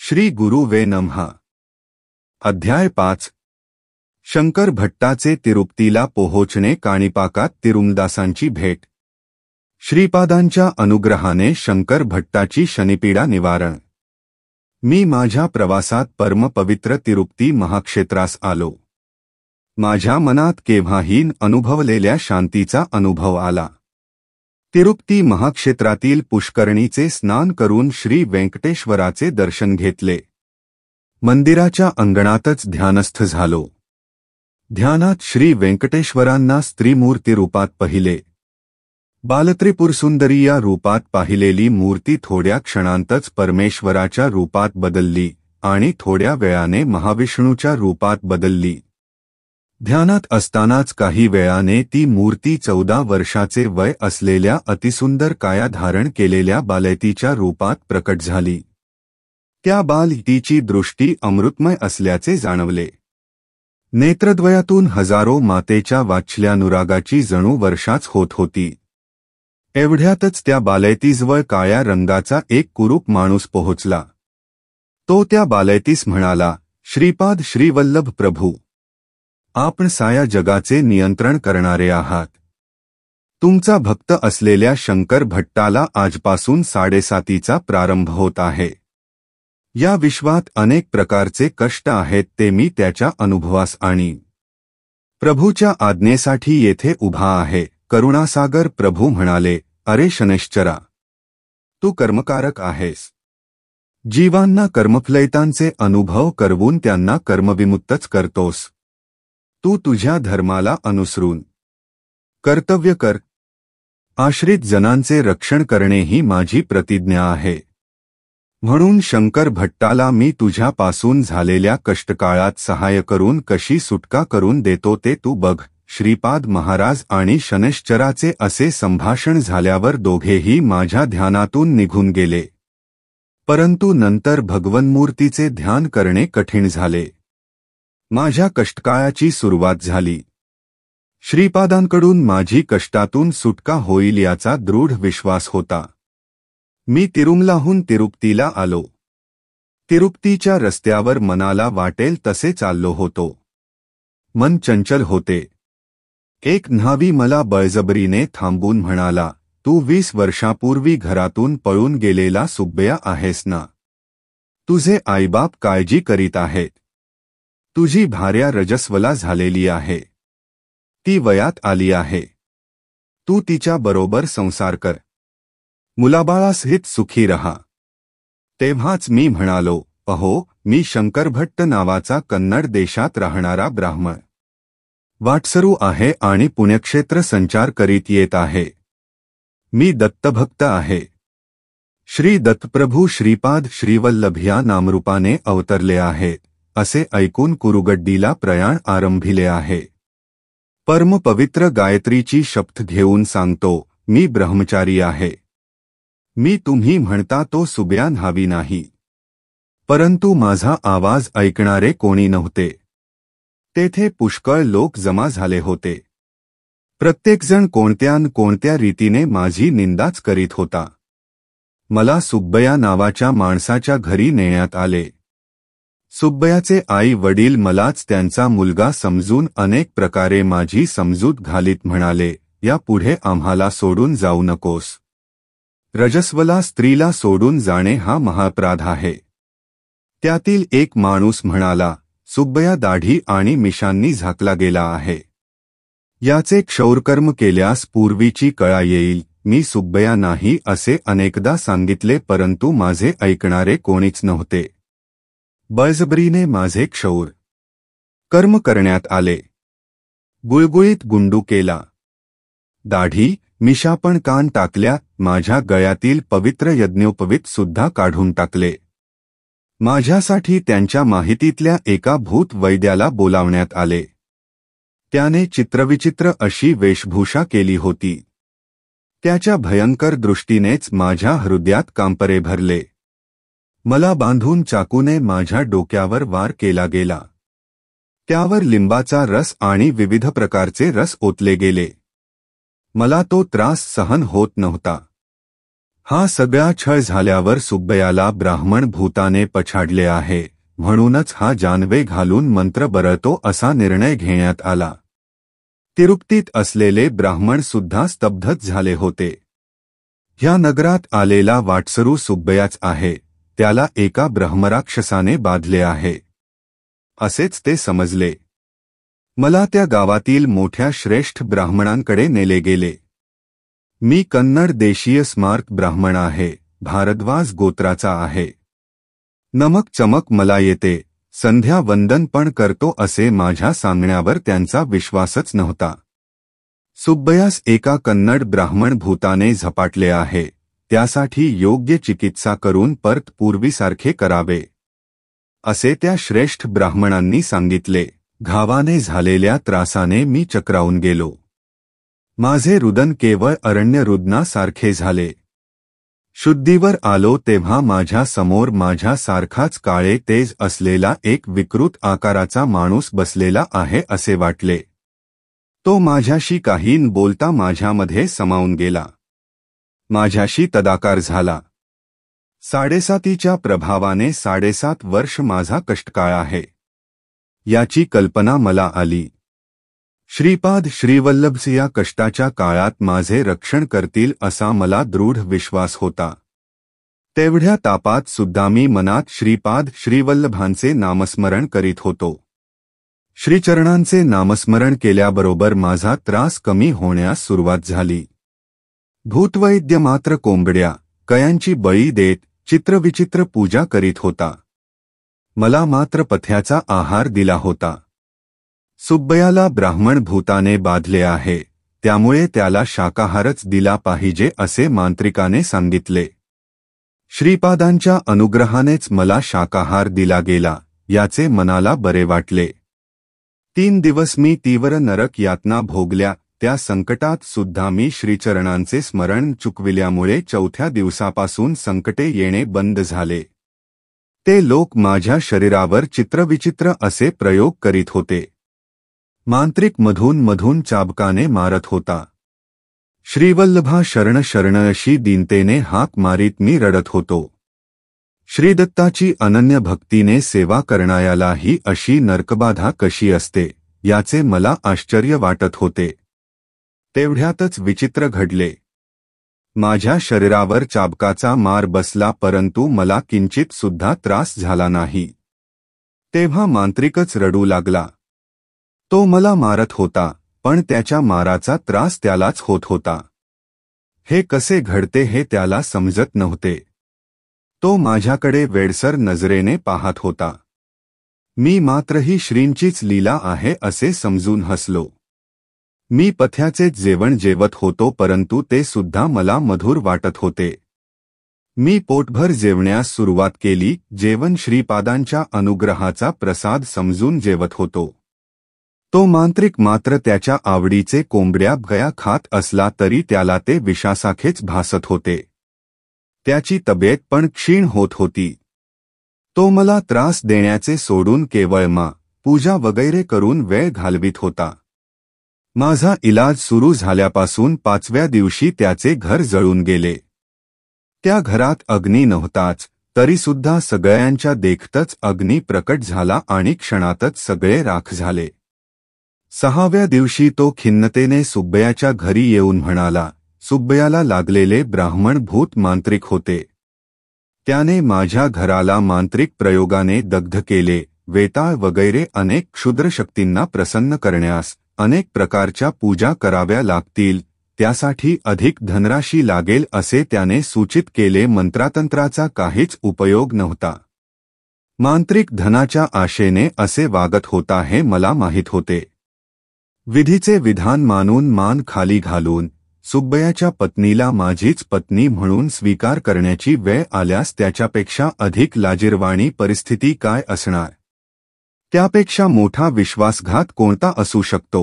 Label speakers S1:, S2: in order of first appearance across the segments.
S1: श्री गुरु वे नमः। अध्याय 5। शंकर भट्टाचे तिरुपतीला पोहोचणे, काणिपाकात तिरुमदासांची भेट। श्रीपादांच्या अनुग्रहाने शंकर भट्टाची शनिपीडा निवारण। मी माझ्या प्रवासात परमपवित्र तिरुपती महाक्षेत्रास आलो। माझ्या मनात केव्हाही अनुभवलेल्या शांतीचा अनुभव आला। तिरुपती महाक्षेत्रातील पुष्करणीचे स्नान करून श्री वेंकटेश्वराचे दर्शन घेतले। मंदिराच्या अंगणातच ध्यानस्थ झालो। ध्यानात श्री वेंकटेश्वरांना स्त्रीमूर्ती रूपात पाहिले। बालत्रिपुरसुंदरी या रूपात पाहिलेली मूर्ती थोड्या क्षणांतच परमेश्वराच्या रूपात बदलली आणि थोड्या वेळाने महाविष्णूच्या रूपात बदलली। ध्यानात असतानाच काही वेळाने ती मूर्ती 14 वर्षाचे वय असलेल्या अतिसुंदर काया धारण केलेल्या बालयतीच्या रूपात प्रकट झाली। त्या बालयतीची दृष्टी अमृतमय असल्याचे जाणवले। नेत्रद्वयातून हजारो मातेच्या वात्सल्यानुरागाची जणू वर्षाच होत होती। एवढ्यातच त्या बालयतीजवळ काळ्या रंगाचा एक कुरूप माणूस पोहोचला। तो त्या बालयतीस म्हणाला, श्रीपाद श्रीवल्लभ प्रभू, आपण साया जगाचे नियंत्रण करणारे आहात। तुमचा भक्त असलेल्या शंकर भट्टाला आजपासून 7:30चा प्रारंभ होत आहे। या विश्वात अनेक प्रकारचे कष्ट आहेत, ते मी त्याच्या अनुभवास आणीन। प्रभूच्या आज्ञेसाठी येथे उभा आहे। करुणासागर प्रभू म्हणाले, अरे शनैश्चरा, तू कर्मकारक आहेस। जीवांना कर्मफलितांचे अनुभव करवून त्यांना कर्मविमुक्तच करतोस। तू तुझ्या धर्माला अनुसरून कर्तव्य कर। आश्रित जनांचे रक्षण करणे ही माझी प्रतिज्ञा आहे। म्हणून शंकर भट्टाला मी तुझ्यापासून झालेल्या कष्टकाळात सहाय्य करून कशी सुटका करून देतो ते तू बघ। श्रीपाद महाराज आणि शनैश्चराचे असे संभाषण झाल्यावर दोघेही माझ्या ध्यानातून निघून गेले। परंतु नंतर भगवन्मूर्तीचे ध्यान करणे कठीण झाले। माझ्या कष्टकाळाची सुरुवात झाली। श्रीपादांकडून माझी कष्टातून सुटका होईल याचा दृढ विश्वास होता। मी तिरुमलाहून तिरुपतीला आलो। तिरुपतीच्या रस्त्यावर मनाला वाटेल तसे चाललो होतो। मन चंचल होते। एक न्हावी मला बळजबरीने थांबून म्हणाला, तू 20 वर्षापूर्वी घरातून पळून गेलेला सुब्बया आहेस ना? तुझे आईबाप काळजी करीत आहेत। तुझी भार्या रजस्वला झालेली आहे। ती वयात आली आहे। तू तिच्या बरोबर संसार कर। मुलाबाळासहित सुखी रहा। तेव्हाच मी म्हणालो, अहो, मी शंकर भट्ट नावाचा कन्नड देशात राहणारा ब्राह्मण वाटसरू आहे आणि पुण्यक्षेत्र संचार करीत येत आहे। मी दत्तभक्त आहे। श्री दत्तप्रभू श्रीपाद श्रीवल्लभ या नामरूपाने अवतरले आहेत असे ऐकून कुरुगड्डीला प्रयाण आरंभिले आहे। परमपवित्र गायत्रीची शपथ घेऊन सांगतो, मी ब्रह्मचारी आहे। मी तुम्ही म्हणता तो सुब्या न्हावी नाही। परंतु माझा आवाज ऐकणारे कोणी नव्हते। तेथे पुष्कळ लोक जमा झाले होते। प्रत्येकजण कोणत्या रीतीने माझी निंदाच करीत होता। मला सुब्बया नावाच्या माणसाच्या घरी नेण्यात आले। सुब्बयाचे आई वडील मलाच त्यांचा मुलगा समजून अनेक प्रकारे माझी समजूत घालीत म्हणाले, या पुढे आम्हाला सोडून जाऊ नकोस। रजस्वला स्त्रीला सोडून जाणे हा महापराध आहे। त्यातील एक माणूस म्हणाला, सुब्बया दाढी आणि मिशांनी झाकला गेला आहे। याचे क्षौरकर्म केल्यास पूर्वीची कळा येईल। मी सुब्बया नाही असे अनेकदा सांगितले, परंतु माझे ऐकणारे कोणीच नव्हते। बळजबरीने माझे क्षौर कर्म करण्यात आले। गुळगुळीत गुंडू केला। दाढी मिशा पण कान टाकल्या। माझ्या गळ्यातील पवित्र यज्ञोपवीत सुद्धा काढून टाकले। माझ्यासाठी त्यांच्या माहितीतल्या एका भूत वैद्याला बोलावण्यात आले। त्याने चित्रविचित्र अशी वेशभूषा केली होती। त्याच्या भयंकर दृष्टीनेच माझ्या हृदयात कांपरे भरले। मला बांधून चाकूने माझ्या डोक्यावर वार केला गेला। त्यावर लिंबाचा रस आणि विविध प्रकारचे रस ओतले गेले। मला तो त्रास सहन होत नव्हता। हा सगळा छळ झाल्यावर सुब्बयाला ब्राह्मण भूताने पछाडले आहे, म्हणूनच हा जानवे घालून मंत्र बरळतो असा निर्णय घेण्यात आला. तिरुपतीत असलेले ब्राह्मण सुद्धा स्तब्धच झाले होते. ह्या नगरात आलेला वाटसरू सुब्बयाच आहे, त्याला एका ब्रह्मराक्षसाने बाधले आहे असेच ते समजले. मला त्या गावातील मोठ्या श्रेष्ठ ब्राह्मणांकडे नेले गेले. मी कन्नड देशीय स्मार्क ब्राह्मण आहे, भारद्वाज गोत्राचा आहे. नमक चमक मला येते, संध्या वंदन पण करतो असे माझ्या सांगण्यावर त्यांचा विश्वासच नव्हता. सुब्बयास एका कन्नड ब्राह्मण भूताने झपाटले आहे, त्यासाठी योग्य चिकित्सा करून परत पूर्वीसारखे करावे असे त्या श्रेष्ठ ब्राह्मणांनी सांगितले. घावाने झालेल्या त्रासाने मी चक्रावून गेलो. माझे रुदन केवळ अरण्य रुदनासारखे झाले. शुद्धीवर आलो तेव्हा माझ्या समोर माझ्यासारखाच काळे तेज असलेला एक विकृत आकाराचा माणूस बसलेला आहे असे वाटले. तो माझ्याशी काही न बोलता माझ्यामध्ये समावून गेला. माझ्याशी तदाकार झाला. 7.5च्या प्रभावाने 7.5 वर्ष माझा कष्टकाळ आहे याची कल्पना मला आली. श्रीपाद श्रीवल्लभस या कष्टाच्या काळात माझे रक्षण करतील असा मला दृढ विश्वास होता. तेवढ्या तापात सुद्धा मी मनात श्रीपाद श्रीवल्लभांचे नामस्मरण करीत होतो. श्रीचरणांचे नामस्मरण केल्याबरोबर माझा त्रास कमी होण्यास सुरुवात झाली. भूतवैद्य मात्र कोंबड्या कयांची बळी देत चित्रविचित्र पूजा करीत होता. मला मात्र पथ्याचा आहार दिला होता. सुब्बयाला ब्राह्मण भूताने बाधले आहे, त्यामुळे त्याला शाकाहारच दिला पाहिजे असे मांत्रिकाने सांगितले. श्रीपादांच्या अनुग्रहानेच मला शाकाहार दिला गेला, याचे मनाला बरे वाटले. 3 दिवस मी तीव्र नरक यातना भोगल्या. त्या संकटात सुद्धा मी श्रीचरणांचे स्मरण चुकविल्यामुळे 4थ्या दिवसापासून संकटे येणे बंद झाले. ते लोक माझ्या शरीरावर चित्रविचित्र असे प्रयोग करीत होते. मांत्रिक मधून मधून चाबकाने मारत होता. श्रीवल्लभा शरण शरण अशी दीनतेने हाक मारीत मी रडत होतो. श्रीदत्ताची अनन्य भक्तीने सेवा करणायालाही अशी नरकबाधा कशी असते याचे मला आश्चर्य वाटत होते. तेवढ्यातच विचित्र घडले. माझ्या शरीरावर चाबकाचा मार बसला, परंतु मला किंचित सुद्धा त्रास झाला नाही. तेव्हा मांत्रिकच रडू लागला. तो मला मारत होता, पण त्याच्या माराचा त्रास त्यालाच होत होता. हे कसे घडते हे त्याला समजत नव्हते. तो माझ्याकडे वेडसर नजरेने पाहत होता. मी मात्र ही श्रींचीच लीला आहे असे समजून हसलो. मी पथ्याचेच जेवण जेवत होतो, परंतु ते सुद्धा मला मधुर वाटत होते. मी पोटभर जेवण्यास सुरुवात केली. जेवण श्रीपादांच्या अनुग्रहाचा प्रसाद समजून जेवत होतो. तो मांत्रिक मात्र त्याच्या आवडीचे कोंबड्या गया खात असला तरी त्याला ते विषासारखेच भासत होते. त्याची तब्येत पण क्षीण होत होती. तो मला त्रास देण्याचे सोडून केवळ पूजा वगैरे करून वेळ घालवित होता. माझा इलाज सुरू झाल्यापासून 5व्या दिवशी त्याचे घर जळून गेले. त्या घरात अग्नी नव्हताच, तरीसुद्धा सगळ्यांच्या देखतच अग्नी प्रकट झाला आणि क्षणातच सगळे राख झाले. 6व्या दिवशी तो खिन्नतेने सुब्बयाच्या घरी येऊन म्हणाला, सुब्बयाला लागलेले ब्राह्मण भूत मांत्रिक होते. त्याने माझ्या घराला मांत्रिक प्रयोगाने दग्ध केले. वेताळ वगैरे अनेक क्षुद्र शक्तींना प्रसन्न करण्यास अनेक प्रकारच्या पूजा कराव्या लागतील, त्यासाठी अधिक धनराशी लागेल असे त्याने सूचित केले. मंत्रातंत्राचा काहीच उपयोग नव्हता. मांत्रिक धनाच्या आशेने असे वागत होता हे मला माहीत होते. विधीचे विधान मानून मान खाली घालून सुब्बयाच्या पत्नीला माझीच पत्नी म्हणून स्वीकार करण्याची वेळ आल्यास त्याच्यापेक्षा अधिक लाजिरवाणी परिस्थिती काय असणार? त्यापेक्षा मोठा विश्वासघात कोणता असू शकतो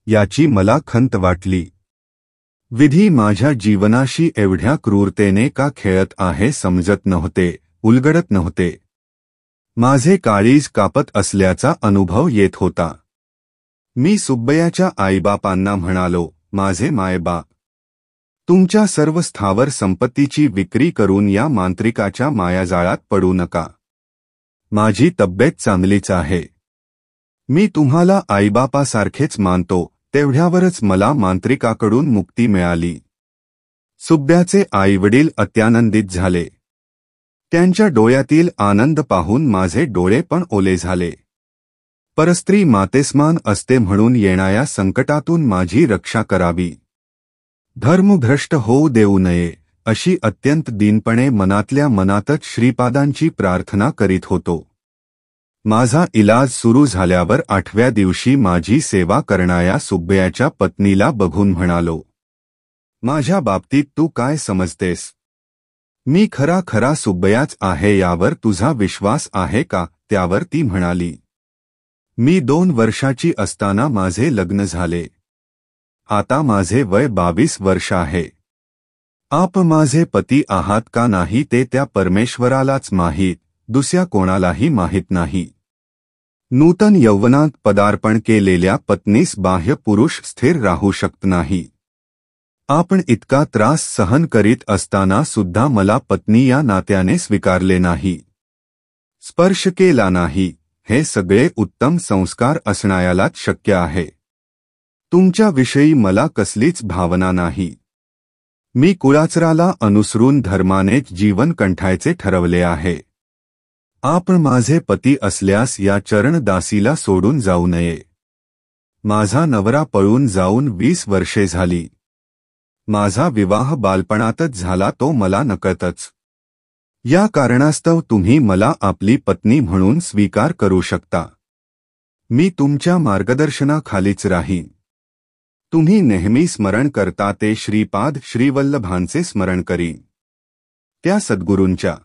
S1: याची मला खंत वाटली. विधी माझ्या जीवनाशी एवढ्या क्रूरतेने का खेळत आहे समजत नव्हते, उलगडत नव्हते. माझे काळीज कापत असल्याचा अनुभव येत होता. मी सुब्बयाच्या आईबापांना म्हणालो, माझे मायबाप तुमच्या सर्व स्थावर संपत्तीची विक्री करून या मांत्रिकाच्या मायाजाळात पडू नका. माझी तब्येत चांगलीच आहे. मी तुम्हाला आईबापासारखेच मानतो, तेवढ्यावरच मला मांत्रिकाकडून मुक्ती मिळाली. सुब्ब्याचे आईवडील अत्यानंदित झाले. त्यांच्या डोळ्यातील आनंद पाहून माझे डोळे पण ओले झाले. परस्त्री मातेसमान असते म्हणून येणाऱ्या संकटातून माझी रक्षा करावी. धर्मभ्रष्ट होऊ देऊ नये, अशी अत्यंत दीनपणे मनातल्या मनातच श्रीपादांची प्रार्थना करीत होतो. माझा इलाज सुरू झाल्यावर 8व्या दिवशी माझी सेवा करणाऱ्या सुब्बयाच्या पत्नीला बघून म्हणालो, माझ्या बाबतीत तू काय समजतेस? मी खरा सुब्बयाच आहे यावर तुझा विश्वास आहे का? त्यावर ती म्हणाली, मी 2 वर्षाची असताना माझे लग्न झाले. आता माझे वय 22 वर्ष आहे. आप माझे पती आहात का नाही ते त्या परमेश्वरालाच माहीत, दुसऱ्या कोणालाही माहीत नाही. नूतन यौवनात पदार्पण केलेल्या पत्नीस बाह्य पुरुष स्थिर राहू शकत नाही. आपण इतका त्रास सहन करीत असताना सुद्धा मला पत्नी या नात्याने स्वीकारले नाही, स्पर्श केला नाही. हे सगळे उत्तम संस्कार असण्यालाच शक्य आहे. तुमच्याविषयी मला कसलीच भावना नाही. मी कुळाचराला अनुसरून धर्मानेच जीवन कंठायचे ठरवले आहे. आपण माझे पती असल्यास या चरणदासीला सोडून जाऊ नये. माझा नवरा पळून जाऊन 20 वर्षे झाली. माझा विवाह बालपणातच झाला, तो मला नकळतच. या कारणास्तव तुम्ही मला आपली पत्नी म्हणून स्वीकार करू शकता. मी तुमच्या मार्गदर्शनाखालीच राहीन. तुम्ही नेहमी स्मरण करता ते श्रीपाद श्रीवल्लभांचे स्मरण करीन. त्या सद्गुरूंच्या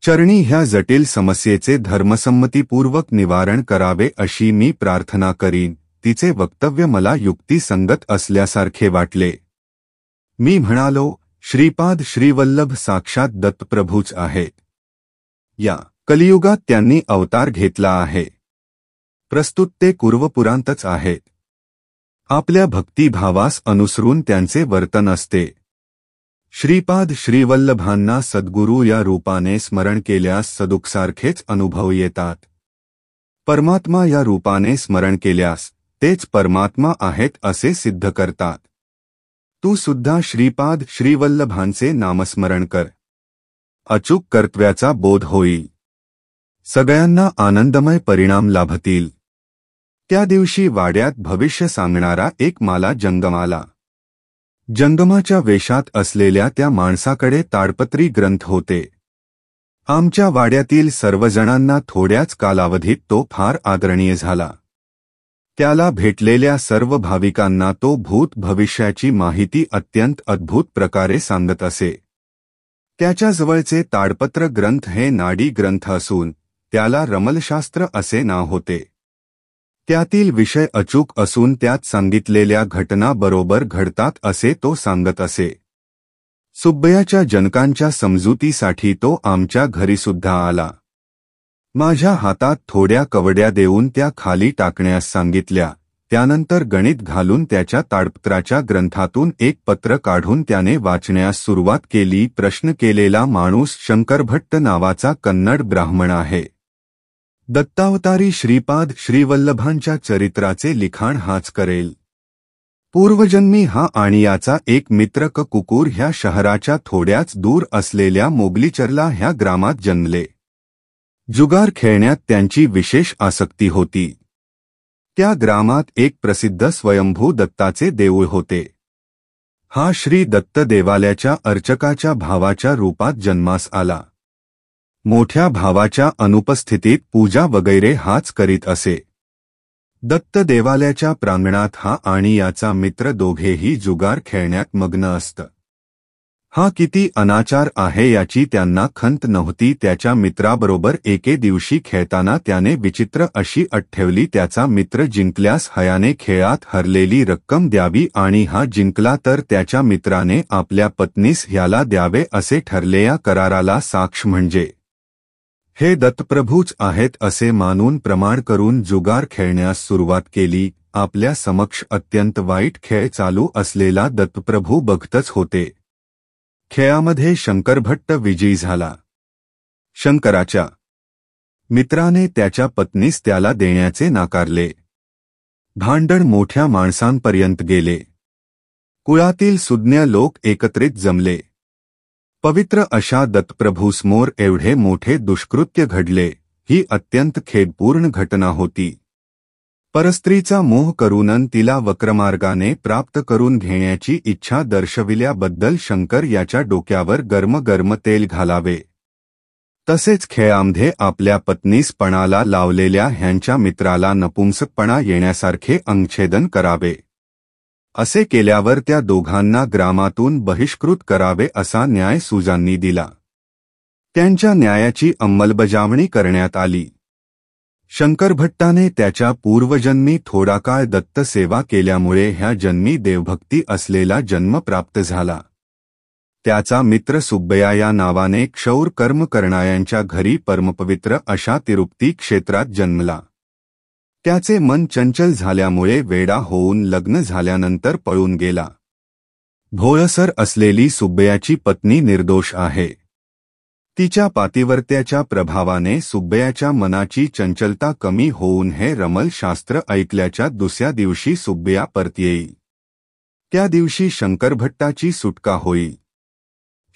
S1: चरणी ह्या जटिल समस्येचे धर्मसंमतीपूर्वक निवारण करावे अशी मी प्रार्थना करीन. तिचे वक्तव्य मला युक्तिसंगत असल्यासारखे वाटले. मी म्हणालो, श्रीपाद श्रीवल्लभ साक्षात दत्तप्रभूच आहेत. या कलियुगात त्यांनी अवतार घेतला आहे. प्रस्तुत ते कुर्वपुरांतच आहेत. आपल्या भक्तिभावास अनुसरून त्यांचे वर्तन असते. श्रीपाद श्रीवल्लभांना सद्गुरू या रूपाने स्मरण केल्यास सदुःखसारखेच अनुभव येतात. परमात्मा या रूपाने स्मरण केल्यास तेच परमात्मा आहेत असे सिद्ध करतात. तू सुद्धा श्रीपाद श्रीवल्लभांचे नामस्मरण कर. अचूक कर्तव्याचा बोध होईल. सगळ्यांना आनंदमय परिणाम लाभतील. त्या दिवशी वाड्यात भविष्य सांगणारा एक माला जंगम आला. जंगमाच्या वेशात असलेल्या त्या माणसाकडे ताडपत्री ग्रंथ होते. आमच्या वाड्यातील सर्वजणांना थोड्याच कालावधीत तो फार आदरणीय झाला. त्याला भेटलेल्या सर्व भाविकांना तो भूत भविष्याची माहिती अत्यंत अद्भुत प्रकारे सांगत असे. त्याच्याजवळचे ताडपत्र ग्रंथ हे नाडी ग्रंथ असून त्याला रमलशास्त्र असे नाव होते. त्यातील विषय अचूक असून त्यात सांगितलेल्या घटना बरोबर घडतात असे तो सांगत असे. सुब्बयाच्या जनकांच्या समजुतीसाठी तो आमच्या घरीसुद्धा आला. माझ्या हातात थोड्या कवड्या देऊन त्या खाली टाकण्यास सांगितल्या. त्यानंतर गणित घालून त्याच्या ताडपत्राच्या ग्रंथातून एक पत्र काढून त्याने वाचण्यास सुरुवात केली. प्रश्न केलेला माणूस शंकरभट्ट नावाचा कन्नड ब्राह्मण आहे. दत्तावतारी श्रीपाद श्रीवल्लभांच्या चरित्राचे लिखाण हाच करेल. पूर्वजन्मी हा आणि याचा एक मित्र कुकूर ह्या शहराच्या थोड्याच दूर असलेल्या मोगलीचरला ह्या ग्रामात जन्मले. जुगार खेळण्यात त्यांची विशेष आसक्ती होती. त्या ग्रामात एक प्रसिद्ध स्वयंभू दत्ताचे देऊळ होते. हा श्री दत्त देवालयाच्या अर्चकाच्या भावाच्या रूपात जन्मास आला. मोठ्या भावाच्या अनुपस्थितीत पूजा वगैरे हाच करीत असे. दत्त देवालयाच्या प्रांगणात हा आणि याचा मित्र दोघेही जुगार खेळण्यात मग्न असत. हा किती अनाचार आहे याची त्यांना खंत नव्हती. त्याच्या मित्राबरोबर एके दिवशी खेळताना त्याने विचित्र अशी अट ठेवली. त्याचा मित्र जिंकल्यास हयाने खेळात हरलेली रक्कम द्यावी आणि हा जिंकला तर त्याच्या मित्राने आपल्या पत्नीस ह्याला द्यावे असे ठरले. या कराराला साक्ष म्हणजे हे दत्तप्रभूच आहेत असे मानून प्रमाण करून जुगार खेळण्यास सुरुवात केली. आपल्या समक्ष अत्यंत वाईट खेळ चालू असलेला दत्तप्रभू बघतच होते. खेळामध्ये शंकरभट्ट विजयी झाला. शंकराच्या मित्राने त्याच्या पत्नीस त्याला देण्याचे नाकारले. भांडण मोठ्या माणसांपर्यंत गेले. कुळातील सुज्ञ लोक एकत्रित जमले. पवित्र अशा दत्तप्रभूसमोर एवढे मोठे दुष्कृत्य घडले, ही अत्यंत खेदपूर्ण घटना होती. परस्त्रीचा मोह करूनन तिला वक्रमार्गाने प्राप्त करून घेण्याची इच्छा दर्शविल्याबद्दल शंकर याच्या डोक्यावर गरम तेल घालावे. तसेच खेळामध्ये आपल्या पत्नीस पणाला लावलेल्या ह्यांच्या मित्राला नपुंसकपणा येण्यासारखे अंगछेदन करावे. असे केल्यावर त्या दोघांना ग्रामातून बहिष्कृत करावे असा न्याय सुजांनी दिला. त्यांच्या न्यायाची अंमलबजावणी करण्यात आली. शंकरभट्टाने त्याच्या पूर्वजन्मी थोडा काळ दत्त सेवा केल्यामुळे ह्या जन्मी देवभक्ती असलेला जन्म प्राप्त झाला. त्याचा मित्र सुब्बया या नावाने क्षौर कर्म करणाऱ्यांच्या घरी परमपवित्र अशा तिरुपती क्षेत्रात जन्मला. त्याचे मन चंचल झाल्यामुळे वेडा होऊन लग्न झाल्यानंतर पळून गेला. भोळसर असलेली सुब्बयाची पत्नी निर्दोष आहे. तिच्या पातिवर्त्याच्या प्रभावाने सुब्बयाच्या मनाची चंचलता कमी होऊन हे रमल शास्त्र ऐकल्याच्या दुसऱ्या दिवशी सुब्बया परत येईल. त्या दिवशी शंकरभट्टाची सुटका होईल.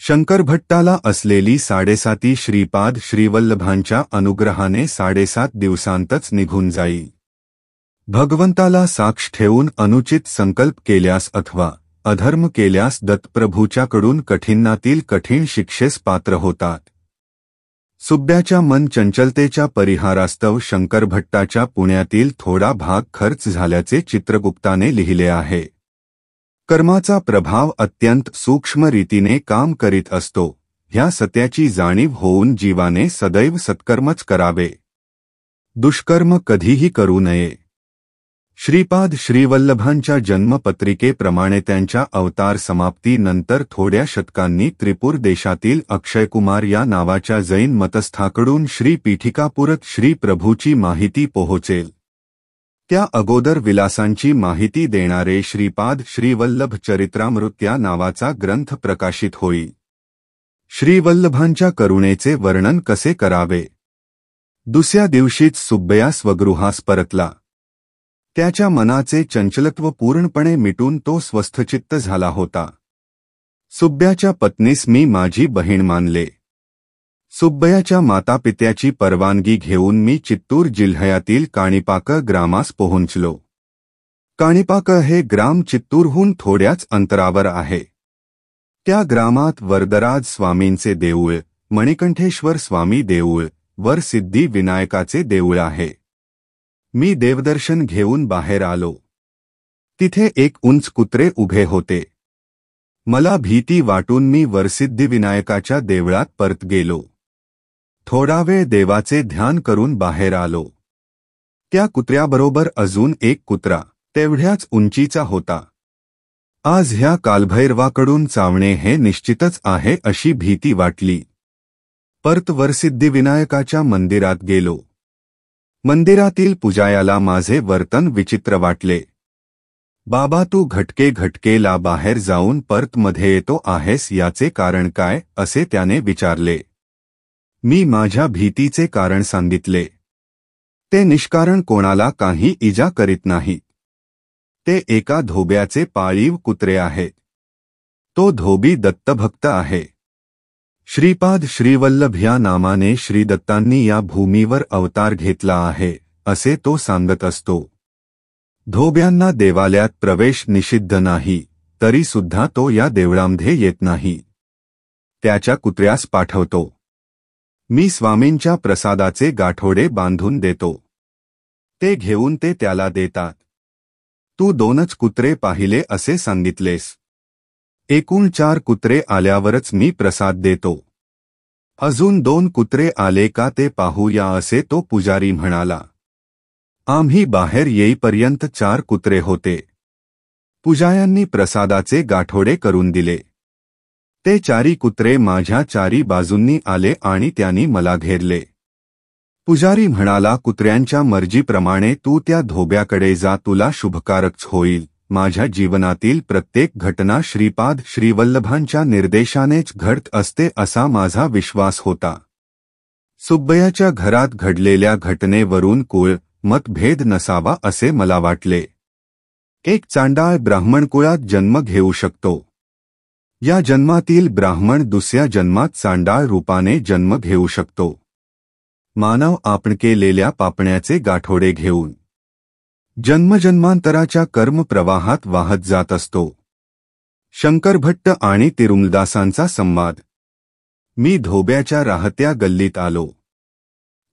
S1: शंकरभट्टाला असलेली 7.5 श्रीपाद श्रीवल्लभांच्या अनुग्रहाने 7.5 दिवसांतच निघून जाईल. भगवंताला साक्ष ठेवून अनुचित संकल्प केल्यास अथवा अधर्म केल्यास दत्तप्रभूच्याकडून कठीणातील कठीण शिक्षेस पात्र होतात. सुब्ब्याच्या मन चंचलतेच्या परिहारास्तव शंकरभट्टाच्या पुण्यातील थोडा भाग खर्च झाल्याचे चित्रगुप्ताने लिहिले आहे. कर्माचा प्रभाव अत्यंत सूक्ष्म रीतीने काम करीत असतो, ह्या सत्याची जाणीव होऊन जीवाने सदैव सत्कर्मच करावे. दुष्कर्म कधीही करू नये. श्रीपाद श्रीवल्लभांच्या जन्मपत्रिकेप्रमाणे त्यांच्या अवतार समाप्तीनंतर थोड्या शतकांनी त्रिपूर देशातील अक्षयकुमार या नावाच्या जैन मतस्थाकडून श्री पीठिकापुरत श्री प्रभूची माहिती पोहोचेल. त्या अगोदर विलासांची माहिती देणारे श्रीपाद श्रीवल्लभ चरित्रामृत या नावाचा ग्रंथ प्रकाशित होईल. श्रीवल्लभांच्या करुणेचे वर्णन कसे करावे. दुसऱ्या दिवशीच सुब्बया स्वगृहास परतला. त्याच्या मनाचे चंचलत्व पूर्णपणे मिटून तो स्वस्थचित्त झाला होता. सुब्ब्याच्या पत्नीस मी माझी बहीण मानले. सुब्बयाच्या मातापित्याची परवानगी घेऊन मी चित्तूर जिल्ह्यातील काणिपाक ग्रामास पोहोचलो. काणिपाक हे ग्राम चित्तूरहून थोड्याच अंतरावर आहे. त्या ग्रामात वरदराज स्वामींचे देऊळ, मणिकंठेश्वर स्वामी देऊळ, वर सिद्धी विनायकाचे देऊळ आहे. मी देवदर्शन घेऊन बाहेर आलो. तिथे एक उंच कुत्रे उभे होते. मला भीती वाटून मी वरसिद्धिविनायकाच्या देवळात परत गेलो. थोडा वेळ देवाचे ध्यान करून बाहेर आलो. त्या कुत्र्याबरोबर अजून एक कुत्रा तेवढ्याच उंचीचा होता. आज ह्या कालभैरवाकडून चावणे हे निश्चितच आहे अशी भीती वाटली. परत वरसिद्धिविनायकाच्या मंदिरात गेलो. मंदिरातील पुजायाला माझे वर्तन विचित्र वाटले. बाबा तू घटकेला बाहेर जाऊन परत मध्ये येतो आहेस याचे कारण काय असे त्याने विचारले. मी माझ्या भीतीचे कारण सांगितले. ते निष्कारण कोणाला काही इजा करीत नाहीत. ते एका धोब्याचे पाळीव कुत्रे आहेत. तो धोबी दत्तभक्त आहे. श्रीपाद श्रीवल्लभ या नामाने श्रीदत्तांनी या भूमीवर अवतार घेतला आहे असे तो सांगत असतो. धोब्यांना देवालयात प्रवेश निषिद्ध नाही, तरी सुद्धा तो या देवळामध्ये येत नाही. त्याच्या कुत्र्यास पाठवतो. मी स्वामींच्या प्रसादाचे गाठोडे बांधून देतो. ते घेऊन ते त्याला देतात. तू 2च कुत्रे पाहिले असे सांगितलेस. एकूण 4 कुत्रे आल्यावरच मी प्रसाद देतो. अजून 2 कुत्रे आले का ते पाहूया असे तो पुजारी म्हणाला. आम्ही बाहेर येईपर्यंत 4 कुत्रे होते. पुजाऱ्यांनी प्रसादाचे गाठोडे करून दिले. ते 4 कुत्रे माझ्या 4 बाजूंनी आले आणि त्यांनी मला घेरले. पुजारी म्हणाला, कुत्र्यांच्या मर्जीप्रमाणे तू त्या धोब्याकडे जा, तुला शुभकारकच होईल. माझ्या जीवनातील प्रत्येक घटना श्रीपाद श्रीवल्लभांच्या निर्देशानेच घडत असते असा माझा विश्वास होता. सुब्बय्याच्या घरात घडलेल्या घटनेवरून कुळ मतभेद नसावा असे मला वाटले. एक चांडाळ ब्राह्मण कुळात जन्म घेऊ शकतो. या जन्मातील ब्राह्मण दुसऱ्या जन्मात चांडाळ रूपाने जन्म घेऊ शकतो. मानव आपण केलेल्या पापण्याचे गाठोडे घेऊन जन्मजन्मांतराच्या कर्मप्रवाहात वाहत जात असतो. शंकर भट्ट आणि तिरुमलदासांचा संवाद. मी धोब्याच्या राहत्या गल्लीत आलो.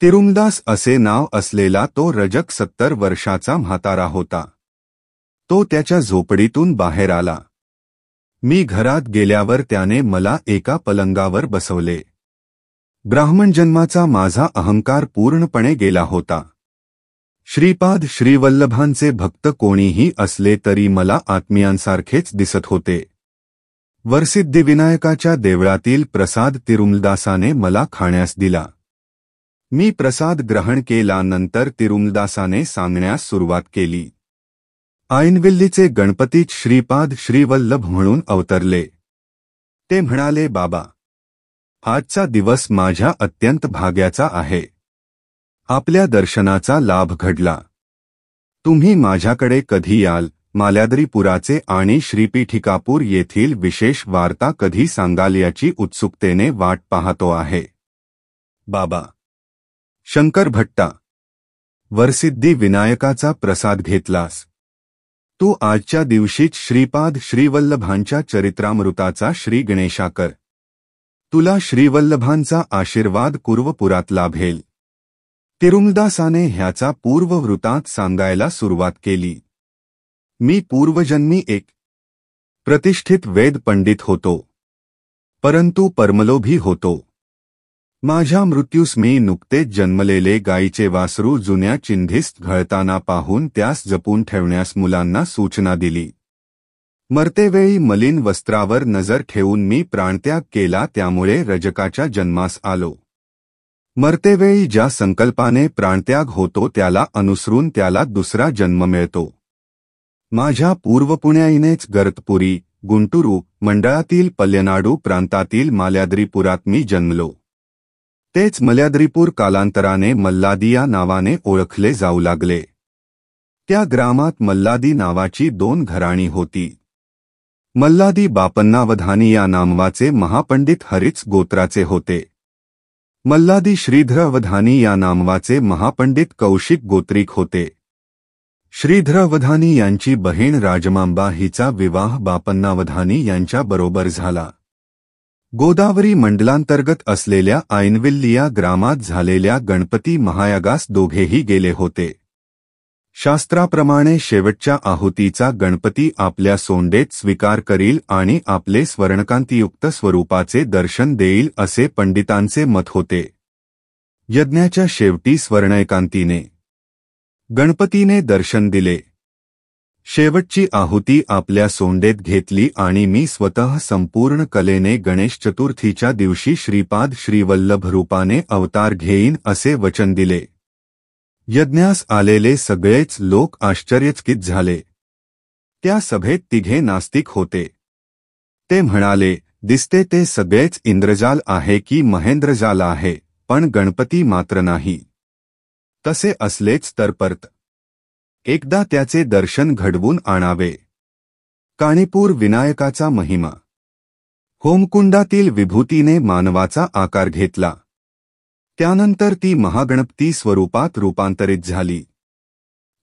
S1: तिरुमलदास असे नाव असलेला तो रजक 70 वर्षाचा म्हातारा होता. तो त्याच्या झोपडीतून बाहेर आला. मी घरात गेल्यावर त्याने मला एका पलंगावर बसवले. ब्राह्मण जन्माचा माझा अहंकार पूर्णपणे गेला होता. श्रीपाद श्रीवल्लभांचे भक्त कोणीही असले तरी मला आत्मीयांसारखेच दिसत होते. वरसिद्धिविनायकाच्या देवळातील प्रसाद तिरुमलदासाने मला खाण्यास दिला. मी प्रसाद ग्रहण केला. नंतर तिरुमलदासाने सांगण्यास सुरुवात केली. आयनविल्लीचे गणपतीच श्रीपाद श्रीवल्लभ म्हणून अवतरले. ते म्हणाले, बाबा, आजचा दिवस माझ्या अत्यंत भाग्याचा आहे. आपल्या दर्शनाचा लाभ घडला. तुम्ही माझ्याकडे कधी याल, माल्याद्रीपुराचे आणि श्रीपीठिकापूर येथील विशेष वार्ता कधी सांगाल याची उत्सुकतेने वाट पाहतो आहे. बाबा. शंकर भट्टा. वरसिद्धी विनायकाचा प्रसाद घेतलास. तू आजच्या दिवशीच श्रीपाद श्रीवल्लभांच्या चरित्रामृताचा श्री गणेशा कर. तुला श्रीवल्लभांचा आशीर्वाद पूर्वपुरात लाभेल. तिरुमलदासाने ह्याचा पूर्ववृत्तांत सांगायला सुरुवात केली. मी पूर्वजन्मी एक प्रतिष्ठित वेद पंडित होतो, परंतु परमलोभी होतो. माझ्या मृत्यूस मी नुकतेच जन्मलेले गायीचे वासरू जुन्या चिंधीस घळताना पाहून त्यास जपून ठेवण्यास मुलांना सूचना दिली. मरतेवेळी मलिन वस्त्रावर नजर ठेवून मी प्राणत्याग केला, त्यामुळे रजकाच्या जन्मास आलो. मरतेवेळी ज्या संकल्पाने प्राणत्याग होतो त्याला अनुसरून त्याला दुसरा जन्म मिळतो. माझ्या पूर्वपुण्याईनेच गर्तपुरी, गुंटुरू मंडळातील पल्यनाडू प्रांतातील माल्याद्रीपुरात मी जन्मलो. तेच मल्याद्रीपूर कालांतराने मल्लादी या नावाने ओळखले जाऊ लागले. त्या ग्रामात मल्लादी नावाची 2 घराणी होती. मल्लादी बापन्नावधानी या नामवाचे महापंडित हरिच गोत्राचे होते. मल्लादी श्रीधर अवधानी या नामवाचे महापंडित कौशिक गोत्रिक होते. श्रीधर अवधानी यांची बहीण राजमांबा हिचा विवाह बापन्नावधानी यांच्या बरोबर झाला. गोदावरी मंडलांतर्गत असलेल्या आयनविल्ली या ग्रामात झालेल्या गणपती महायागास दोघेही गेले होते. शास्त्राप्रमाणे शेवटच्या आहुतीचा गणपती आपल्या सोंडेत स्वीकार करील आणि आपले स्वर्णकांतीयुक्त स्वरूपाचे दर्शन देईल असे पंडितांचे मत होते. यज्ञाच्या शेवटी स्वर्णकांतीने गणपतीने दर्शन दिले. शेवटची आहुती आपल्या सोंडेत घेतली आणि मी स्वतः संपूर्ण कलेने गणेश चतुर्थीच्या दिवशी श्रीपाद श्रीवल्लभ रूपाने अवतार घेईन असे वचन दिले. यज्ञास आलेले सगळेच लोक आश्चर्यचकित झाले. त्या सभेत 3 नास्तिक होते. ते म्हणाले, दिसते ते सगळेच इंद्रजाल आहे की महेंद्रजाल आहे, पण गणपती मात्र नाही. तसे असलेच तर परत एकदा त्याचे दर्शन घडवून आणावे. काणीपूर विनायकाचा महिमा. होमकुंडातील विभूतीने मानवाचा आकार घेतला. त्यानंतर ती महागणपती स्वरूपात रूपांतरित झाली.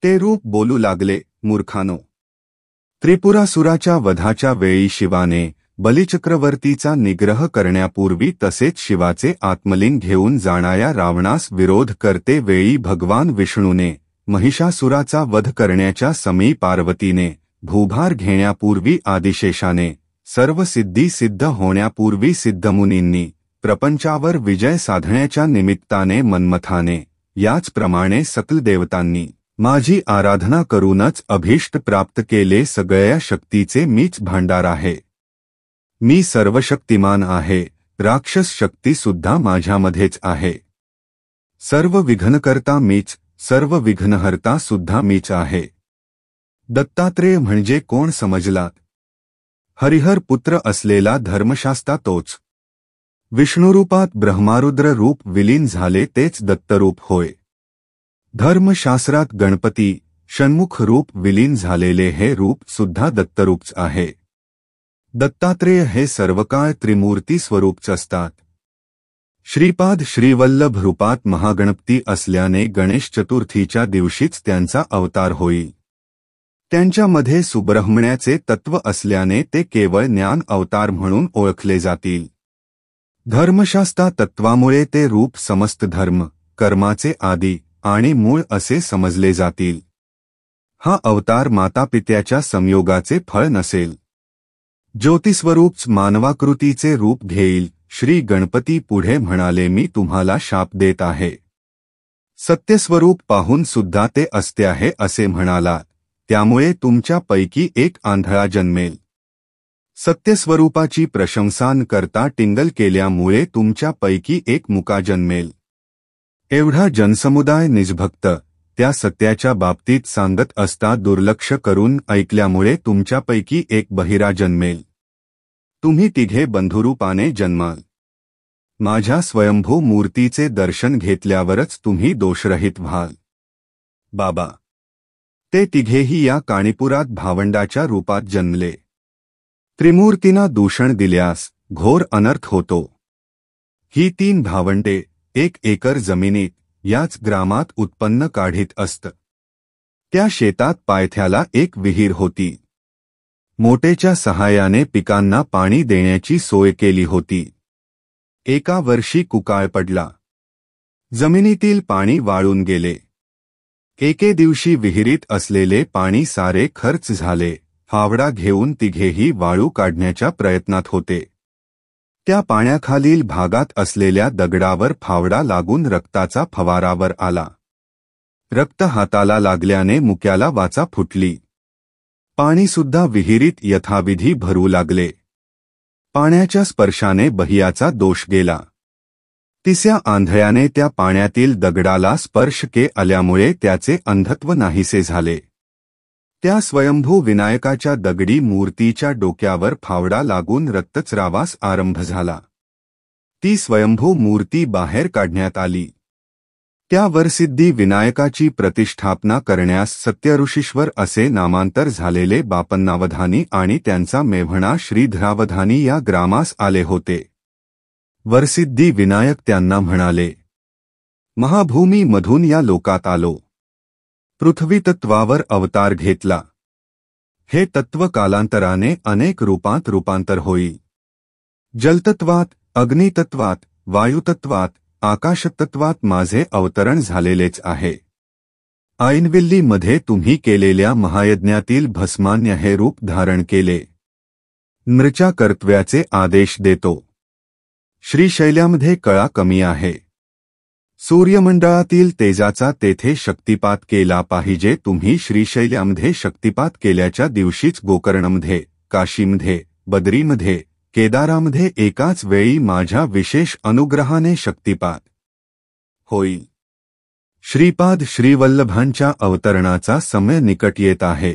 S1: ते रूप बोलू लागले, मूर्खानो. त्रिपुरासुराच्या वधाच्या वेळी शिवाने बलिचक्रवर्तीचा निग्रह करण्यापूर्वी तसेच शिवाचे आत्मलिंग घेऊन जाणाऱ्या रावणास विरोध करते वेळी भगवान विष्णूने, महिषासुराचा वध करण्याच्या समी पार्वतीने, भूभार घेण्यापूर्वी आदिशेषाने, सर्व सिद्धी सिद्ध होण्यापूर्वी सिद्धमुनींनी, प्रपंचावर विजय साधण्याच्या निमित्ताने मन्मथाने, याचप्रमाणे सकल देवतांनी माझी आराधना करूनच अभीष्ट प्राप्त केले. सगळ्या शक्तीचे मीच भांडार आहे. मी सर्वशक्तिमान आहे. राक्षस शक्ती सुद्धा माझ्यामध्येच आहे. सर्व विघ्नकर्ता मीच, सर्व विघ्नहर्ता सुद्धा मीच आहे. दत्तात्रेय म्हणजे कोण समजलात? हरिहर पुत्र असलेला धर्मशास्ता तोच. विष्णुरूपात ब्रह्मारुद्र रूप विलीन झाले तेच दत्तरूप होय. धर्मशास्त्रात गणपती षण्मुख रूप विलीन झालेले हे रूप सुद्धा दत्तरूपच आहे. दत्तात्रेय हे सर्वकाळ त्रिमूर्ती स्वरूपच असतात. श्रीपाद श्रीवल्लभ रूपात महागणपती असल्याने गणेश चतुर्थीच्या दिवशीच त्यांचा अवतार होईल. त्यांच्यामध्ये सुब्रह्मण्याचे तत्व असल्याने ते केवळ ज्ञान अवतार म्हणून ओळखले जातील. धर्मशास्त्र तत्वामुळे ते रूप समस्त धर्म कर्माचे आदी आणि मूळ असे समजले जातील. हा अवतार मातापित्याच्या संयोगाचे फळ नसेल. ज्योतिस्वरूपच मानवाकृतीचे रूप घेईल. श्री गणपती पुढे म्हणाले, मी तुम्हाला शाप देत आहे. सत्यस्वरूप पाहून सुद्धा ते असते आहे असे म्हणालात, त्यामुळे तुमच्या पैकी एक आंधळा जन्मेल. सत्यस्वरूपाची प्रशंसा न करता टिंगल केल्यामुळे तुमच्या पैकी एक मुका जन्मेल. एवढा जनसमुदाय निजभक्त त्या सत्याच्या बाबतीत सांगत असता दुर्लक्ष करून ऐकल्यामुळे तुमच्यापैकी एक बहिरा जन्मेल. तुम्ही तिघे बंधुरूपाने जन्माल. माझ्या स्वयंभू मूर्तीचे दर्शन घेतल्यावरच तुम्ही दोषरहित व्हाल. बाबा, ते तिघेही या काणीपुरात भावंडाच्या रूपात जन्मले. त्रिमूर्तींना दूषण दिल्यास घोर अनर्थ होतो. ही 3 भावंडे 1 एकर जमिनीत याच ग्रामात उत्पन्न काढीत असत. त्या शेतात पायथ्याला एक विहीर होती. मोटेच्या सहाय्याने पिकांना पाणी देण्याची सोय केली होती. एका वर्षी कुकाळ पडला. जमिनीतील पाणी वाळून गेले. एके दिवशी विहिरीत असलेले पाणी सारे खर्च झाले. फावडा घेऊन तिघेही वाळू काढण्याच्या प्रयत्नात होते. त्या पाण्याखालील भागात असलेल्या दगडावर फावडा लागून रक्ताचा फवारावर आला. रक्त हाताला लागल्याने मुक्याला वाचा फुटली. पाणीसुद्धा विहिरीत यथाविधी भरू लागले. पाण्याच्या स्पर्शाने बहियाचा दोष गेला. तिसऱ्या आंधळ्याने त्या पाण्यातील दगडाला स्पर्श आल्यामुळे त्याचे अंधत्व नाहीसे झाले. त्या स्वयंभू विनायकाच्या दगडी मूर्तीच्या डोक्यावर फावडा लागून रक्तस्रावास आरंभ झाला. ती स्वयंभू मूर्ती बाहेर काढण्यात आली. त्या वरसिद्धी विनायकाची प्रतिष्ठापना करण्यास सत्यऋषीश्वर असे नामांतर झालेले बापन्नावधानी आणि त्यांचा मेव्हणा श्रीधरावधानी या ग्रामास आले होते. वरसिद्धी विनायक त्यांना म्हणाले, महाभूमी मधून या लोकात आलो. पृथ्वी तत्वावर अवतार घेतला. हे तत्व कालांतराने अनेक रूपांत रूपांतर होईल. जलतत्वात, अग्नितत्वात, वायुतत्वात, आकाशतत्वात माझे अवतरण झालेलेच आहे. ऐनविल्लीमध्ये तुम्ही केलेल्या महायज्ञातील भस्मान्य हे रूप धारण केले. नृच्या कर्तव्याचे आदेश देतो. श्रीशैल्यामध्ये कळा कमी आहे. सूर्यमंडळातील तेजाचा तेथे शक्तिपात केला पाहिजे. तुम्ही श्रीशैल्यामध्ये शक्तिपात केल्याच्या दिवशीच गोकर्णमध्ये, काशीमध्ये, बद्रीमध्ये, केदारामध्ये एकाच वेळी माझ्या विशेष अनुग्रहाने शक्तिपात होईल. श्रीपाद श्रीवल्लभांच्या अवतरणाचा समय निकट येत आहे.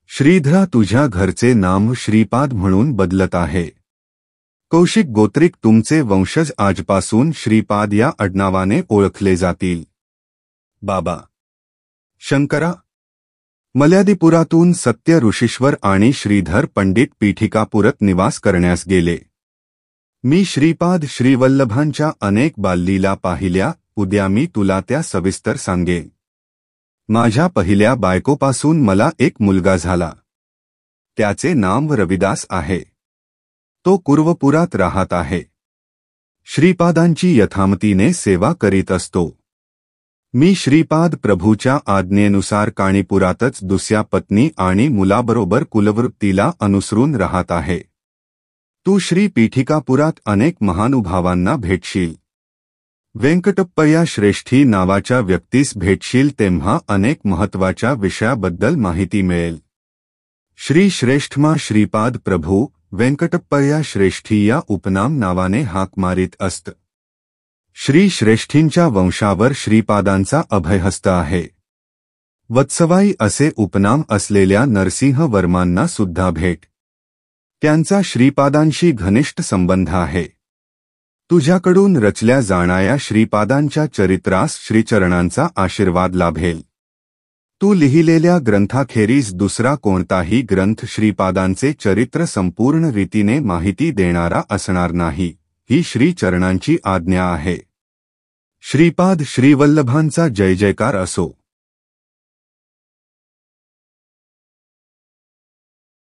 S1: श्रीधरा तुझ्या घरचे नाम श्रीपाद म्हणून बदलत आहे. कौशिक गोत्रिक तुमचे वंशज आजपासून श्रीपाद या आडनावाने ओळखले जातील. बाबा शंकरा, मल्यादीपुरातून सत्य ऋषीश्वर आणि श्रीधर पंडित पीठिकापुरात निवास करण्यास गेले. मी श्रीपाद श्रीवल्लभांच्या अनेक बाललीला पाहिल्या. उद्या मी तुला त्या सविस्तर सांगेन. माझ्या पहिल्या बायकोपासून मला एक मुलगा झाला. त्याचे नाव रविदास आहे. तो कुर्वपुरात राहत आहे. श्रीपादांची यथामतीने सेवा करीत असतो. मी श्रीपाद प्रभूच्या आज्ञेनुसार काणीपुरातच दुसऱ्या पत्नी आणि मुलाबरोबर कुलवृत्तीला अनुसरून राहत आहे. तू श्री पीठिकापुरात अनेक महानुभावांना भेटशील. व्यंकटप्पय्या श्रेष्ठी नावाच्या व्यक्तीस भेटशील तेव्हा अनेक महत्त्वाच्या विषयाबद्दल माहिती मिळेल. श्री श्रेष्ठमा श्रीपाद प्रभू व्यंकटप्पय्या श्रेष्ठी या उपनाम नावाने हाक मारीत असत. श्री श्रेष्ठींच्या वंशावर श्रीपादांचा अभयहस्त आहे. वत्सवाई असे उपनाम असलेल्या नरसिंह वर्मांना सुद्धा भेट. त्यांचा श्रीपादांशी घनिष्ठ संबंध आहे. तुझ्याकडून रचल्या जाणाऱ्या श्रीपादांच्या चरित्रास श्रीचरणांचा आशीर्वाद लाभेल. तू लिहिलेल्या ग्रंथाखेरीज दुसरा कोणताही ग्रंथ श्रीपादांचे चरित्र संपूर्ण रीतीने माहिती देणारा असणार नाही, ही श्रीचरणांची आज्ञा आहे. श्रीपाद श्रीवल्लभांचा जय जयकार असो.